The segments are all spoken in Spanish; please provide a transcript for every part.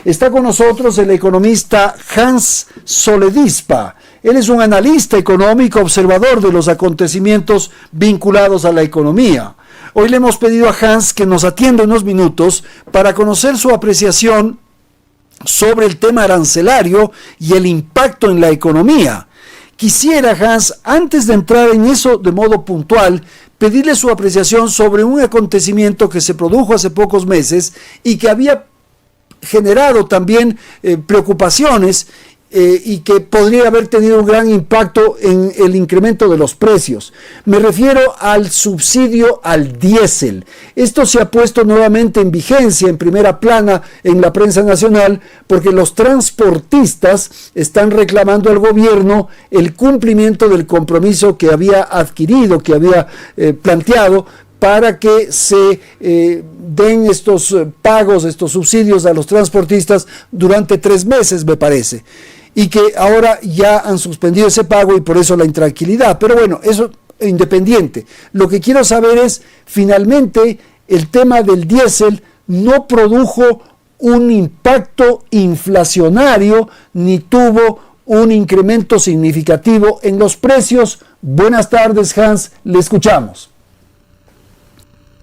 Está con nosotros el economista Hans Soledispa. Él es un analista económico, observador de los acontecimientos vinculados a la economía. Hoy le hemos pedido a Hans que nos atienda unos minutos para conocer su apreciación sobre el tema arancelario y el impacto en la economía. Quisiera, Hans, antes de entrar en eso de modo puntual, pedirle su apreciación sobre un acontecimiento que se produjo hace pocos meses y que había generado también preocupaciones y que podría haber tenido un gran impacto en el incremento de los precios. Me refiero al subsidio al diésel. Esto se ha puesto nuevamente en vigencia, en primera plana en la prensa nacional, porque los transportistas están reclamando al gobierno el cumplimiento del compromiso que había adquirido, que había planteado, para que se den estos pagos, estos subsidios a los transportistas durante 3 meses, me parece. Y que ahora ya han suspendido ese pago y por eso la intranquilidad. Pero bueno, eso independiente. Lo que quiero saber es, finalmente, el tema del diésel no produjo un impacto inflacionario ni tuvo un incremento significativo en los precios. Buenas tardes, Hans, le escuchamos.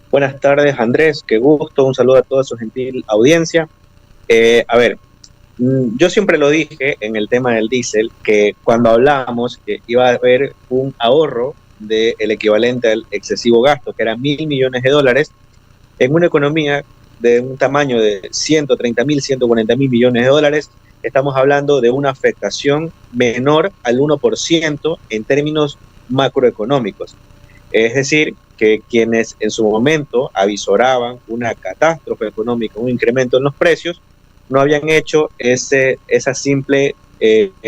Buenas tardes, Andrés, qué gusto, un saludo a toda su gentil audiencia. Yo siempre lo dije en el tema del diésel, que cuando hablábamos que iba a haber un ahorro del equivalente al excesivo gasto, que eran $1.000 millones, en una economía de un tamaño de 130.000, 140.000 millones de dólares, estamos hablando de una afectación menor al 1% en términos macroeconómicos. Es decir, que quienes en su momento avisoraban una catástrofe económica, un incremento en los precios, no habían hecho esa simple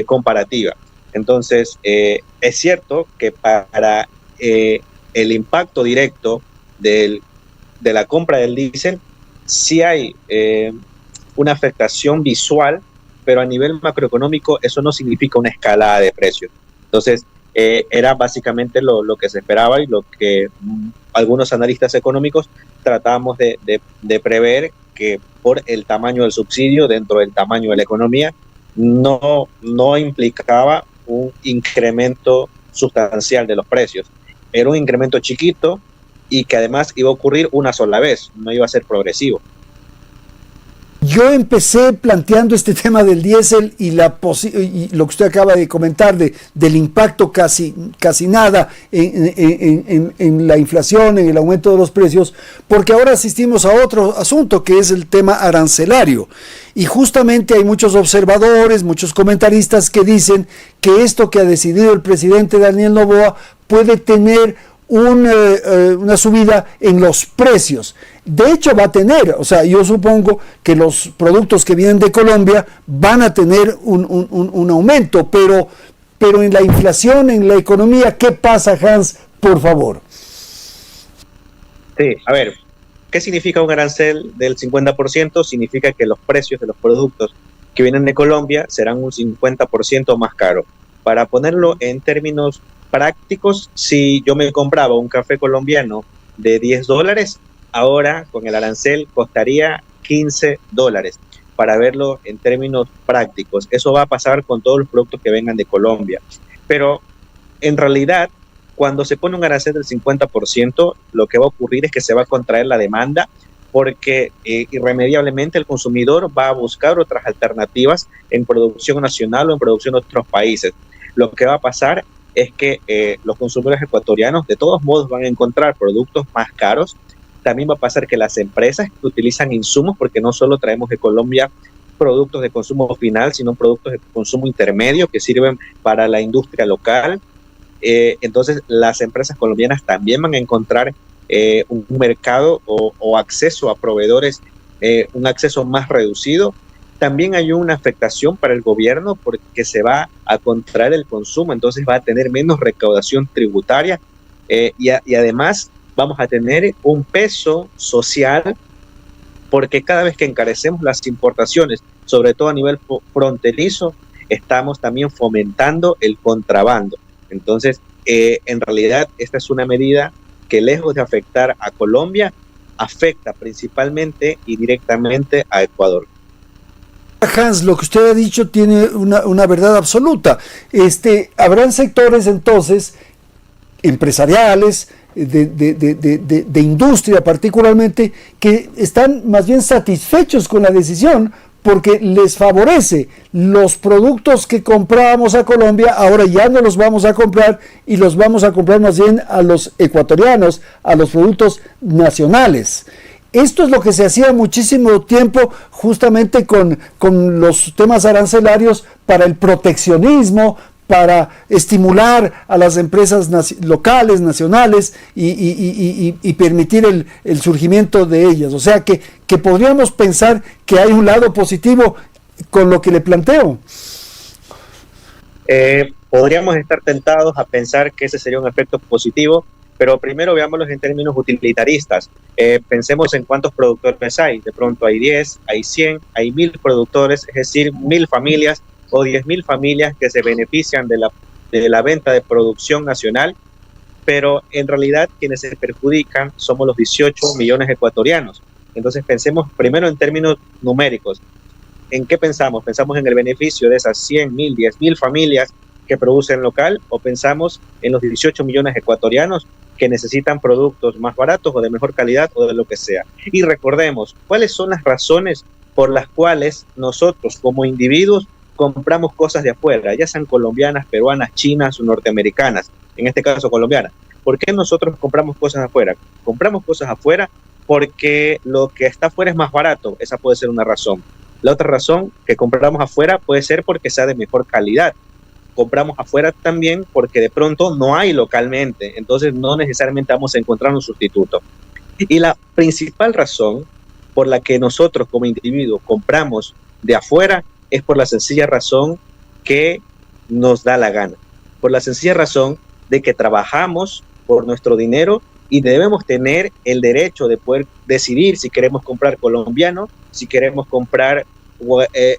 comparativa. Entonces, es cierto que para el impacto directo de la compra del diésel, sí hay una afectación visual, pero a nivel macroeconómico eso no significa una escalada de precios. Entonces, era básicamente lo que se esperaba y lo que algunos analistas económicos tratábamos de prever, que por el tamaño del subsidio dentro del tamaño de la economía no implicaba un incremento sustancial de los precios. Era un incremento chiquito y que además iba a ocurrir una sola vez, no iba a ser progresivo. Yo empecé planteando este tema del diésel y lo que usted acaba de comentar del impacto casi nada en la inflación, en el aumento de los precios, porque ahora asistimos a otro asunto que es el tema arancelario. Y justamente hay muchos observadores, muchos comentaristas que dicen que esto que ha decidido el presidente Daniel Noboa puede tener una subida en los precios. De hecho va a tener, o sea, yo supongo que los productos que vienen de Colombia van a tener un aumento, pero en la inflación, en la economía, ¿qué pasa, Hans? Por favor. Sí, a ver, ¿qué significa un arancel del 50%? Significa que los precios de los productos que vienen de Colombia serán un 50% más caros. Para ponerlo en términos prácticos, si yo me compraba un café colombiano de $10, ahora con el arancel costaría $15. Para verlo en términos prácticos, eso va a pasar con todos los productos que vengan de Colombia. Pero en realidad, cuando se pone un arancel del 50%, lo que va a ocurrir es que se va a contraer la demanda, porque irremediablemente el consumidor va a buscar otras alternativas en producción nacional o en producción de otros países. Lo que va a pasar es que los consumidores ecuatorianos de todos modos van a encontrar productos más caros. También va a pasar que las empresas que utilizan insumos, porque no solo traemos de Colombia productos de consumo final, sino productos de consumo intermedio que sirven para la industria local. Entonces las empresas colombianas también van a encontrar un mercado o acceso a proveedores, un acceso más reducido. También hay una afectación para el gobierno porque se va a contraer el consumo, entonces va a tener menos recaudación tributaria y además vamos a tener un peso social, porque cada vez que encarecemos las importaciones, sobre todo a nivel fronterizo, estamos también fomentando el contrabando. Entonces, en realidad, esta es una medida que, lejos de afectar a Colombia, afecta principalmente y directamente a Ecuador. Hans, lo que usted ha dicho tiene una verdad absoluta. Habrán sectores entonces empresariales, de industria particularmente, que están más bien satisfechos con la decisión porque les favorece. Los productos que comprábamos a Colombia ahora ya no los vamos a comprar y los vamos a comprar más bien a los ecuatorianos, a los productos nacionales. Esto es lo que se hacía muchísimo tiempo justamente con los temas arancelarios para el proteccionismo, para estimular a las empresas locales, nacionales y permitir el surgimiento de ellas. O sea que podríamos pensar que hay un lado positivo con lo que le planteo. Podríamos estar tentados a pensar que ese sería un efecto positivo, pero primero veámoslo en términos utilitaristas. Pensemos en cuántos productores hay. De pronto hay 10, hay 100, hay 1000 productores, es decir, 1000 familias o 10.000 familias que se benefician de la venta de producción nacional, pero en realidad quienes se perjudican somos los 18 millones ecuatorianos. Entonces pensemos primero en términos numéricos. ¿En qué pensamos? ¿Pensamos en el beneficio de esas 100.000, 10.000 familias que producen local o pensamos en los 18 millones ecuatorianos que necesitan productos más baratos o de mejor calidad o de lo que sea? Y recordemos, ¿cuáles son las razones por las cuales nosotros como individuos compramos cosas de afuera, ya sean colombianas, peruanas, chinas o norteamericanas, en este caso colombianas? ¿Por qué nosotros compramos cosas afuera? Compramos cosas afuera porque lo que está afuera es más barato. Esa puede ser una razón. La otra razón que compramos afuera puede ser porque sea de mejor calidad. Compramos afuera también porque de pronto no hay localmente, entonces no necesariamente vamos a encontrar un sustituto. Y la principal razón por la que nosotros como individuos compramos de afuera es por la sencilla razón que nos da la gana, por la sencilla razón de que trabajamos por nuestro dinero y debemos tener el derecho de poder decidir si queremos comprar colombiano, si queremos comprar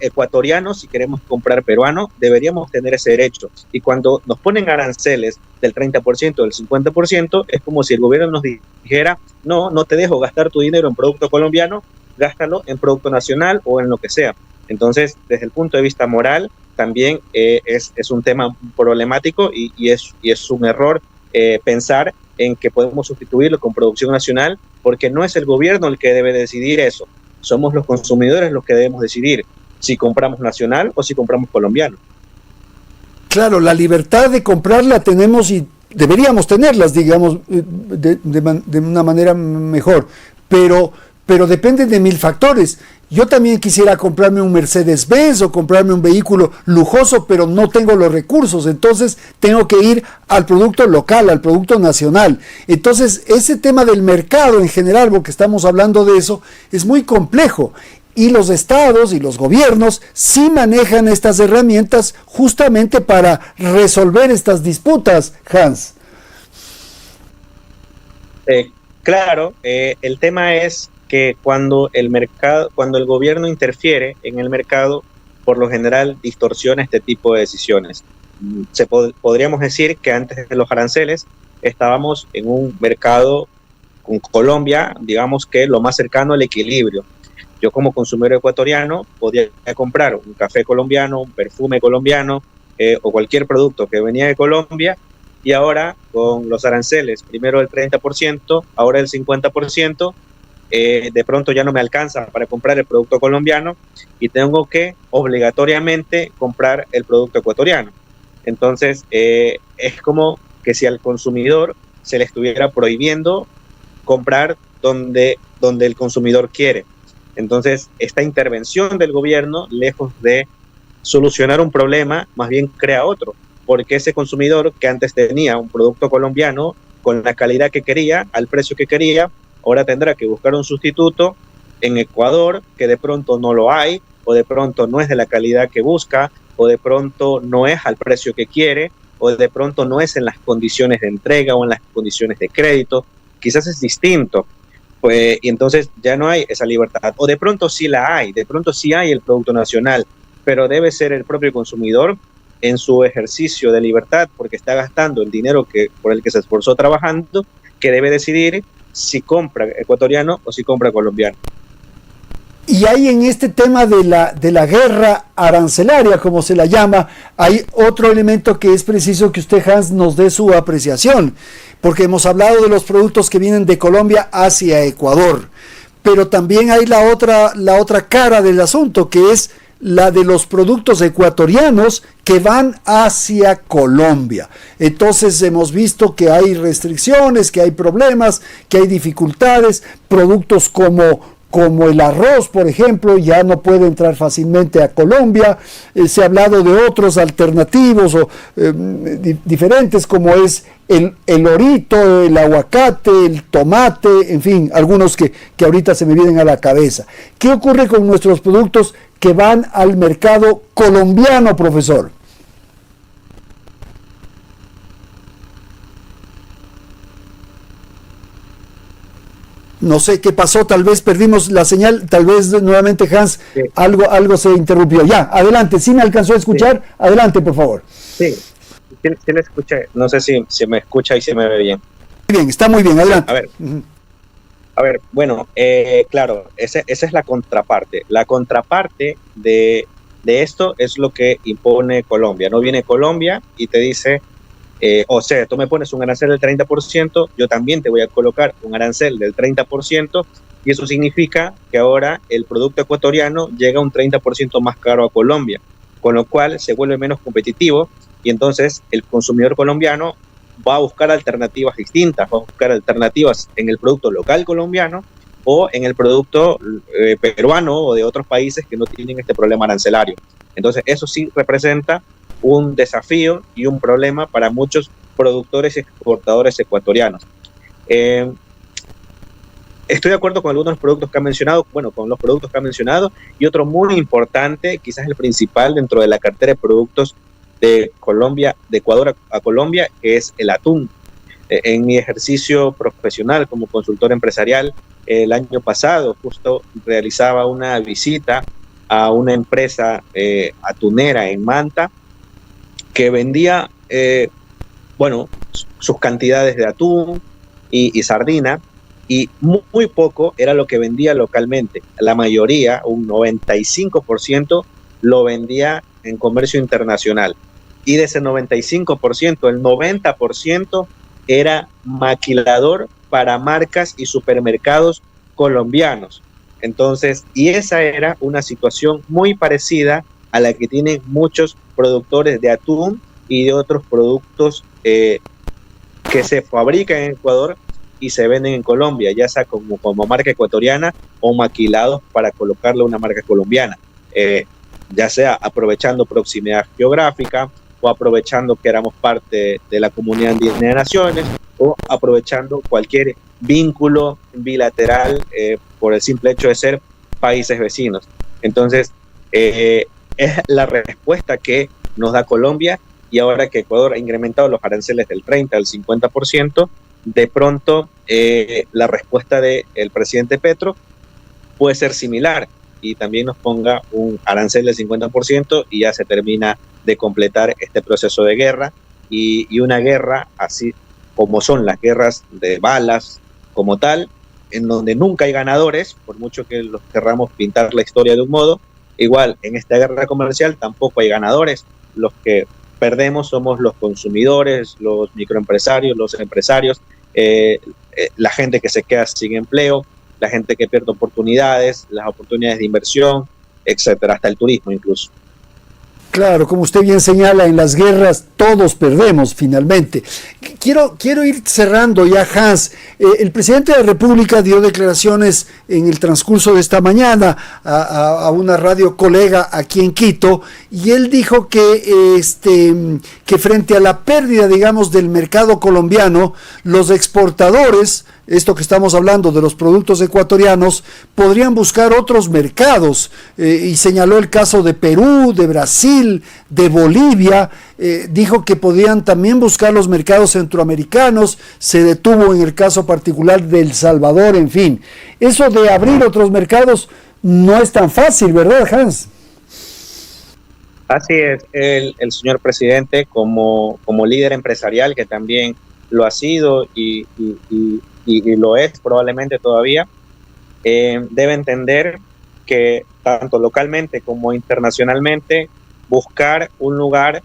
ecuatoriano, si queremos comprar peruano, deberíamos tener ese derecho. Y cuando nos ponen aranceles del 30%, del 50%, es como si el gobierno nos dijera, no te dejo gastar tu dinero en producto colombiano, gástalo en producto nacional o en lo que sea. Entonces, desde el punto de vista moral, también es un tema problemático y es un error pensar en que podemos sustituirlo con producción nacional, porque no es el gobierno el que debe decidir eso. Somos los consumidores los que debemos decidir si compramos nacional o si compramos colombiano. Claro, la libertad de comprarla tenemos y deberíamos tenerlas, digamos, de una manera mejor, pero depende de 1000 factores. Yo también quisiera comprarme un Mercedes-Benz o comprarme un vehículo lujoso, pero no tengo los recursos, entonces tengo que ir al producto local, al producto nacional. Entonces, ese tema del mercado en general, porque estamos hablando de eso, es muy complejo. Y los estados y los gobiernos sí manejan estas herramientas justamente para resolver estas disputas, Hans. Claro, el tema es que cuando el gobierno interfiere en el mercado, por lo general distorsiona este tipo de decisiones. Podríamos decir que antes de los aranceles estábamos en un mercado con Colombia, digamos que lo más cercano al equilibrio. Yo como consumidor ecuatoriano podía comprar un café colombiano, un perfume colombiano o cualquier producto que venía de Colombia, y ahora con los aranceles, primero el 30%, ahora el 50%, de pronto ya no me alcanza para comprar el producto colombiano y tengo que obligatoriamente comprar el producto ecuatoriano. Entonces es como que si al consumidor se le estuviera prohibiendo comprar donde el consumidor quiere. Entonces esta intervención del gobierno, lejos de solucionar un problema, más bien crea otro, porque ese consumidor que antes tenía un producto colombiano con la calidad que quería, al precio que quería, ahora tendrá que buscar un sustituto en Ecuador, que de pronto no lo hay, o de pronto no es de la calidad que busca, o de pronto no es al precio que quiere, o de pronto no es en las condiciones de entrega o en las condiciones de crédito. Quizás es distinto, pues, y entonces ya no hay esa libertad. O de pronto sí la hay, de pronto sí hay el producto nacional, pero debe ser el propio consumidor en su ejercicio de libertad, porque está gastando el dinero por el que se esforzó trabajando, que debe decidir si compra ecuatoriano o si compra colombiano. Y hay en este tema de la guerra arancelaria, como se la llama, hay otro elemento que es preciso que usted, Hans, nos dé su apreciación, porque hemos hablado de los productos que vienen de Colombia hacia Ecuador, pero también hay la otra cara del asunto, que es la de los productos ecuatorianos que van hacia Colombia. Entonces hemos visto que hay restricciones, que hay problemas, que hay dificultades, productos como el arroz, por ejemplo, ya no puede entrar fácilmente a Colombia. Se ha hablado de otros alternativos o diferentes, como es el orito, el aguacate, el tomate, en fin, algunos que ahorita se me vienen a la cabeza. ¿Qué ocurre con nuestros productos que van al mercado colombiano, profesor? No sé qué pasó, tal vez perdimos la señal, tal vez nuevamente, Hans, sí. algo se interrumpió. Ya, adelante, ¿sí me alcanzó a escuchar? Sí. Adelante, por favor. Sí le escuché, no sé si me escucha y se me ve bien. Muy bien, está muy bien, adelante. A ver, bueno, claro, esa es la contraparte. La contraparte de esto es lo que impone Colombia. No viene Colombia y te dice, o sea, tú me pones un arancel del 30%, yo también te voy a colocar un arancel del 30%, y eso significa que ahora el producto ecuatoriano llega un 30% más caro a Colombia, con lo cual se vuelve menos competitivo, y entonces el consumidor colombiano va a buscar alternativas distintas, va a buscar alternativas en el producto local colombiano o en el producto peruano o de otros países que no tienen este problema arancelario. Entonces eso sí representa un desafío y un problema para muchos productores y exportadores ecuatorianos. Estoy de acuerdo con algunos de los productos que han mencionado, y otro muy importante, quizás el principal dentro de la cartera de productos de Colombia, de Ecuador a Colombia, que es el atún. En mi ejercicio profesional como consultor empresarial, el año pasado justo realizaba una visita a una empresa atunera en Manta que vendía sus cantidades de atún y sardina, y muy poco era lo que vendía localmente. La mayoría, un 95%, lo vendía en comercio internacional. Y de ese 95%, el 90% era maquilador para marcas y supermercados colombianos. Entonces, y esa era una situación muy parecida a la que tienen muchos productores de atún y de otros productos que se fabrican en Ecuador y se venden en Colombia, ya sea como marca ecuatoriana o maquilados para colocarle una marca colombiana, ya sea aprovechando proximidad geográfica o aprovechando que éramos parte de la Comunidad Andina de Naciones o aprovechando cualquier vínculo bilateral por el simple hecho de ser países vecinos. Entonces, es la respuesta que nos da Colombia, y ahora que Ecuador ha incrementado los aranceles del 30 al 50%, de pronto la respuesta del presidente Petro puede ser similar y también nos ponga un arancel del 50% y ya se termina de completar este proceso de guerra, y una guerra así como son las guerras de balas como tal, en donde nunca hay ganadores, por mucho que los querramos pintar la historia de un modo. Igual en esta guerra comercial tampoco hay ganadores. Los que perdemos somos los consumidores, los microempresarios, los empresarios, la gente que se queda sin empleo, la gente que pierde oportunidades, las oportunidades de inversión, etcétera, hasta el turismo incluso. Claro, como usted bien señala, en las guerras todos perdemos finalmente. Quiero ir cerrando ya, Hans. El presidente de la República dio declaraciones en el transcurso de esta mañana a una radio colega aquí en Quito, y él dijo que frente a la pérdida, digamos, del mercado colombiano, los exportadores, esto que estamos hablando de los productos ecuatorianos, podrían buscar otros mercados, y señaló el caso de Perú, de Brasil, de Bolivia. Dijo que podían también buscar los mercados centroamericanos, se detuvo en el caso particular de El Salvador, en fin. Eso de abrir otros mercados no es tan fácil, ¿verdad, Hans? Así es, el señor presidente como líder empresarial, que también lo ha sido y lo es probablemente todavía, debe entender que tanto localmente como internacionalmente buscar un lugar,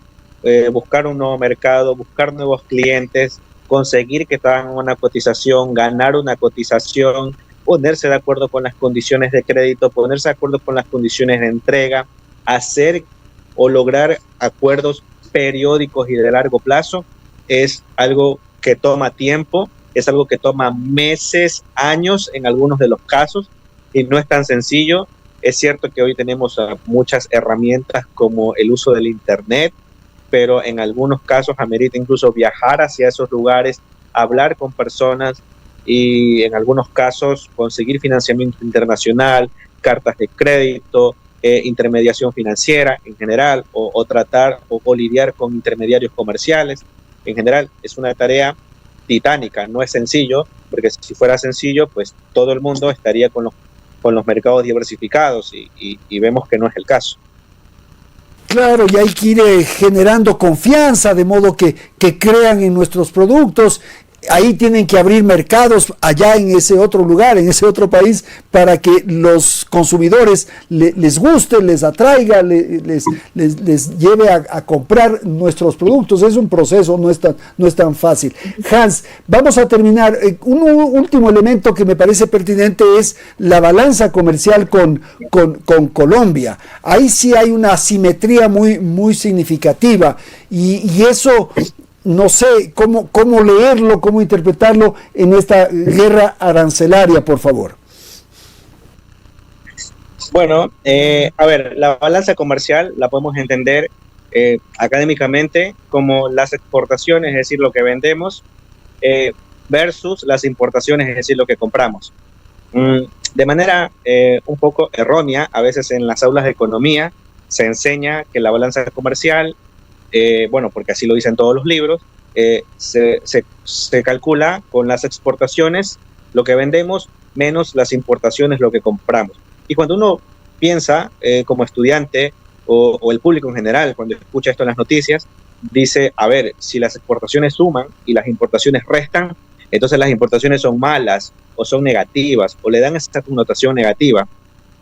buscar un nuevo mercado, buscar nuevos clientes, conseguir que te hagan una cotización, ganar una cotización, ponerse de acuerdo con las condiciones de crédito, ponerse de acuerdo con las condiciones de entrega, hacer o lograr acuerdos periódicos y de largo plazo, es algo que toma tiempo, es algo que toma meses, años en algunos de los casos, y no es tan sencillo. Es cierto que hoy tenemos muchas herramientas como el uso del internet, pero en algunos casos amerita incluso viajar hacia esos lugares, hablar con personas y en algunos casos conseguir financiamiento internacional, cartas de crédito, intermediación financiera en general, o tratar o lidiar con intermediarios comerciales. En general es una tarea titánica, no es sencillo, porque si fuera sencillo, pues todo el mundo estaría con los mercados diversificados y vemos que no es el caso. Claro, y hay que ir generando confianza, de modo que crean en nuestros productos. Ahí tienen que abrir mercados allá en ese otro lugar, en ese otro país, para que los consumidores les guste, les atraiga, les lleve a comprar nuestros productos. Es un proceso, no es tan fácil. Hans, vamos a terminar. Un último elemento que me parece pertinente es la balanza comercial con Colombia. Ahí sí hay una asimetría muy significativa y eso... No sé cómo leerlo, cómo interpretarlo en esta guerra arancelaria, por favor. Bueno, a ver, la balanza comercial la podemos entender académicamente como las exportaciones, es decir, lo que vendemos, versus las importaciones, es decir, lo que compramos. De manera un poco errónea, a veces en las aulas de economía se enseña que la balanza comercial, bueno, porque así lo dicen todos los libros, se calcula con las exportaciones lo que vendemos menos las importaciones lo que compramos. Y cuando uno piensa como estudiante o el público en general, cuando escucha esto en las noticias, dice, a ver, si las exportaciones suman y las importaciones restan, entonces las importaciones son malas o son negativas o le dan esa connotación negativa.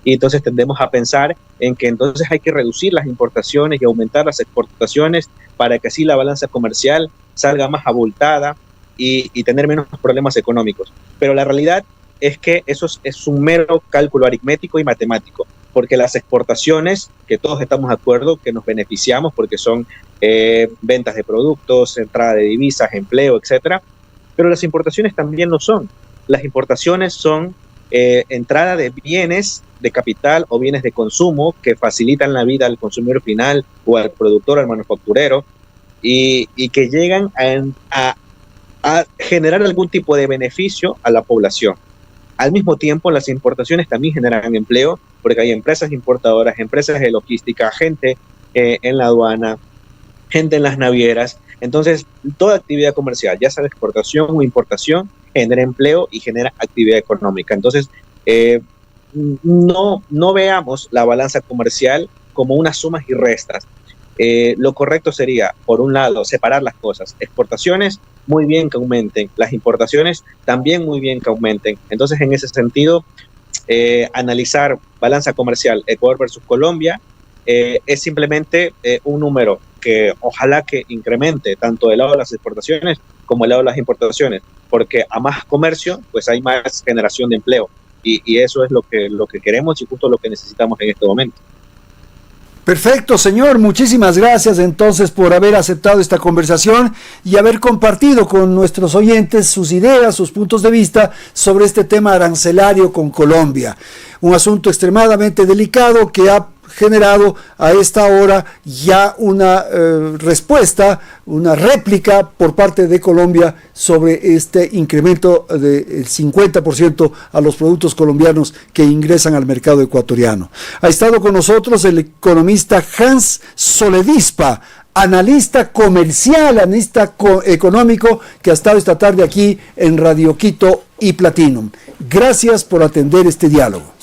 Y entonces tendemos a pensar en que entonces hay que reducir las importaciones y aumentar las exportaciones para que así la balanza comercial salga más abultada y tener menos problemas económicos. Pero la realidad es que eso es un mero cálculo aritmético y matemático, porque las exportaciones, que todos estamos de acuerdo que nos beneficiamos porque son ventas de productos, entrada de divisas, empleo, etcétera, pero las importaciones también lo son. Las importaciones son entrada de bienes de capital o bienes de consumo que facilitan la vida al consumidor final o al productor, al manufacturero, y que llegan a generar algún tipo de beneficio a la población. Al mismo tiempo, las importaciones también generan empleo, porque hay empresas importadoras, empresas de logística, gente en la aduana, gente en las navieras. Entonces, toda actividad comercial, ya sea de exportación o importación, genera empleo y genera actividad económica. Entonces, no veamos la balanza comercial como unas sumas y restas. Lo correcto sería, por un lado, separar las cosas. Exportaciones, muy bien que aumenten. Las importaciones, también muy bien que aumenten. Entonces, en ese sentido, analizar balanza comercial Ecuador versus Colombia es simplemente un número que ojalá que incremente tanto del lado de las exportaciones como del lado de las importaciones, porque a más comercio, pues hay más generación de empleo. Y eso es lo que queremos y justo lo que necesitamos en este momento. Perfecto, señor. Muchísimas gracias entonces por haber aceptado esta conversación y haber compartido con nuestros oyentes sus ideas, sus puntos de vista sobre este tema arancelario con Colombia. Un asunto extremadamente delicado que ha generado a esta hora ya una respuesta, una réplica por parte de Colombia sobre este incremento del 50% a los productos colombianos que ingresan al mercado ecuatoriano. Ha estado con nosotros el economista Hans Soledispa, analista comercial, analista económico, que ha estado esta tarde aquí en Radio Quito y Platinum. Gracias por atender este diálogo.